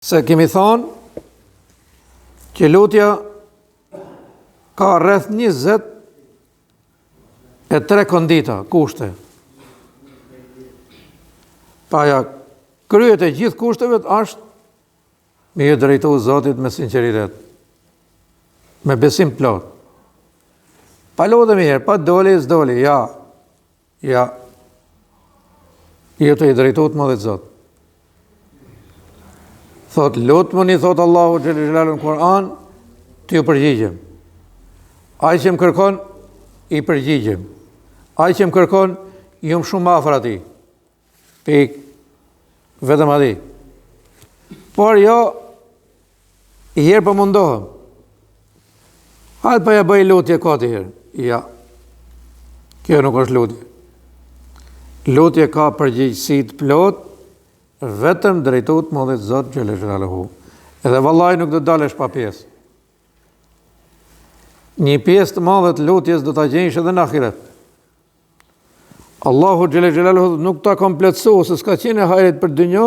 Se kemi thonë që lutja ka rreth 23 kondita, kushte. Paja kryet e gjithë kushteve është me ju drejtu Zotit me sinceritet, me besim plot. Pa lutë mirë, pa doli, s'doli, ja. Ju të i drejtut më dhe Zot. Thot, lutë më një, thot Allahu Gjellë Gjellalu në Kur'an, të ju përgjigjem. Ai që më kërkon, i përgjigjem. Ai që më kërkon, ju më shumë afër ati. Pik, vetëm ati. Por jo, i herë për mundohëm. Hajtë për ja bëj lutje ka të herë. Ja, kjo nuk është lutje. Lutje ka përgjigjësit plot, vetëm drejtut më dhe Zot Gjellë Gjellalu. Edhe vallaj nuk do dalesh pa pjesë. Një pjesë të madhe të lutjes do ta gjenjësh edhe në ahiret. Allahu Gjellë Gjellalu nuk ta kompletsu, se s'ka qenë e hajrit për dynjo,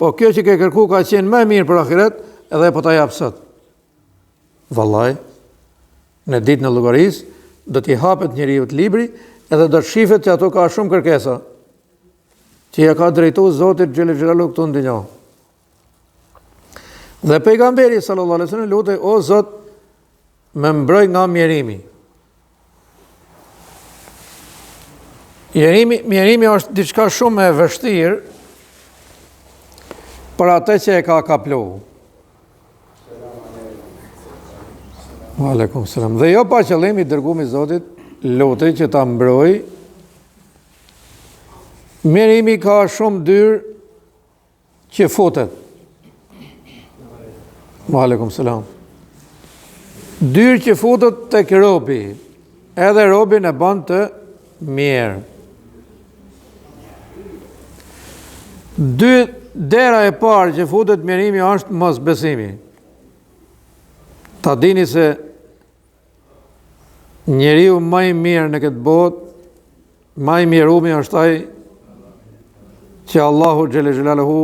po kjo që ke kërku ka qenë më mirë për ahiret, edhe po ta jap sot. Vallaj, në ditë në llogarisë, do t'i hapet njeriu të libri, edhe do të shifet që ato ka shumë kërkesa, që ja ka drejtu Zotit Gjellë Gjellalu këtu në dynjo. Dhe pejgamberi sallallahu alaihi wasallam lutej, o Zot, më mbroj nga mjerimi. Mjerimi është diçka shumë e vështirë për atë që e ka kaplu. Aleikum selam. Dhe jo pa qëllim i dërguari i Zotit lutej që ta mbroj. Mjerimi ka shumë dyrë që futet. Aleikum selam. Dyrë që futet tek robi, edhe robin e bën të mirë. Dera e parë që futet mjerimi është mosbesimi. Ta dini se njeriu më i mirë në këtë botë, më i mirumi është ai që Allahu Gjellë Gjellaluhu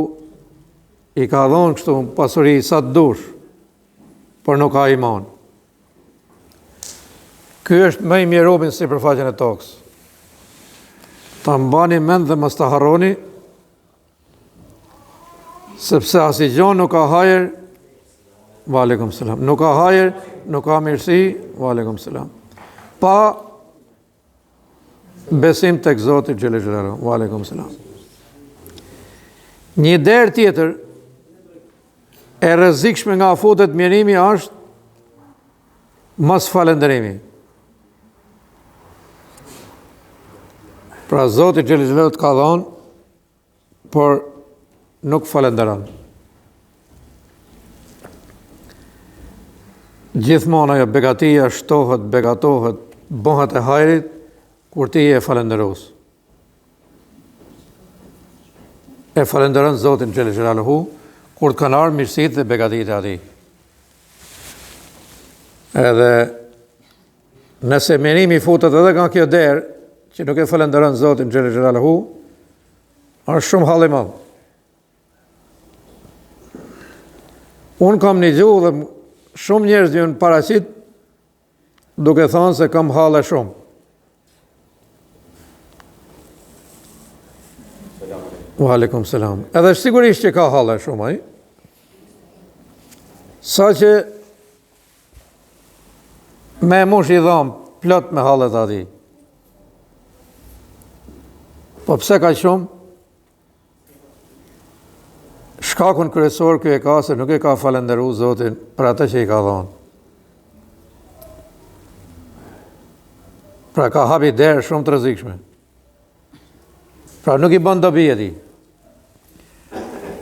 i ka dhonë kështu pasuri sa të dush, por nuk ka iman. Ky është më i mirumi si përfaqen e tokës. Ta mbani mend dhe mos ta harroni, sepse asgjë nuk ka hajër, Aleikum selam, nuk ka hajër, nuk ka mirësi, Aleikum selam, pa besim tek Zoti Gjellë Gjellaluhu, Aleikum selam. Një derë tjetër e rrezikshme nga futet mjerimi është mos falënderimi. Pra Zoti Gjellë Gjellalu ka dhënë, por nuk falënderon. Gjithmonë ajo begatia shtohet, begatohet, bëhet e hajrit kur ti je falënderues. E falenderon Zotin Gjellë Gjellaluhu kur të kanë ardhur mirësitë dhe begatitë e atij. Edhe nëse mjerimi futet edhe nga kjo derë që nuk e falenderon Zotin Gjellë Gjellaluhu, është shumë hall i madh. Unë kam një gjuhë dhe shumë njerëz vjen paraqit duke thënë se kam hallë shumë. Aleikum selam. Edhe sigurisht që ka hallë shumë ai. Sa që me mush i dham plot me hallet ati. Po pse ka shumë? Shkakun kryesor ky e ka se nuk e ka falendëruar Zotin për atë që i ka dhënë. Pra ka hapi derë shumë të rrezikshme. Pra nuk i bën dobi atij.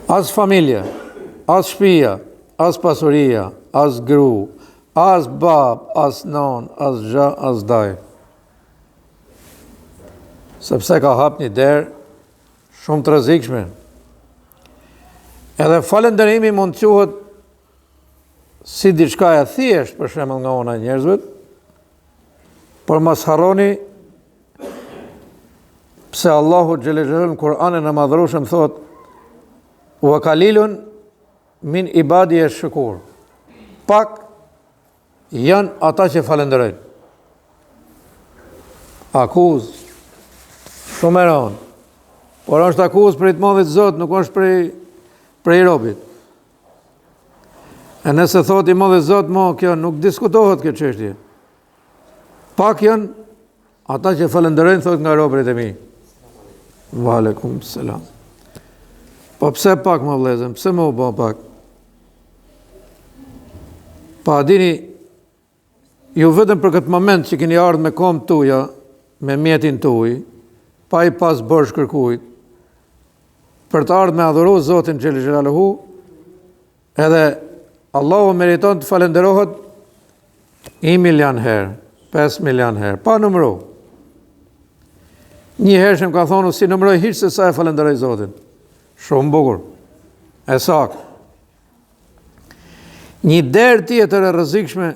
As familja, as shtëpia, as pasuria, as gru, as bab, as non, as xha, as daj. Sepse ka hap një derë shumë të rrezikshme. Edhe falënderimi mund të quhet si diçka e thjesht, për shembull nga ona e njerëzve, por mos harroni pse Allahu Gjellë Gjellaluhu në Kur'anin e madhërueshëm thot: "Wa qalilun min ibadi e shëkur. Pak janë ata që falenderojnë. Akuz, shumë e rëndë. Por është akuz për i të madhit Zot, nuk është për i robit. E nëse thot i madhit Zot, kjo nuk diskutohet kjo çështje. Pak janë ata që falenderojnë, thot nga robrit e mi. Valekum selam. Po pse pak më vlezëm? Pse më u bë pak? Pa dini, ju vetëm për këtë moment që keni ardhur me kom tuja, me mjetin tuj, pa i pas bërsh kërkujt, për të ardhur me adhuru Zotin Xhelel Xhelaluhu, edhe Allahu meriton të falenderohet 1 milion herë, 5 milion herë, pa numëru. Një herë që më ka thonë, si numëroj hiç se sa e falenderoj Zotin. Shumë bukur. E saktë. Një derë tjetër e rrezikshme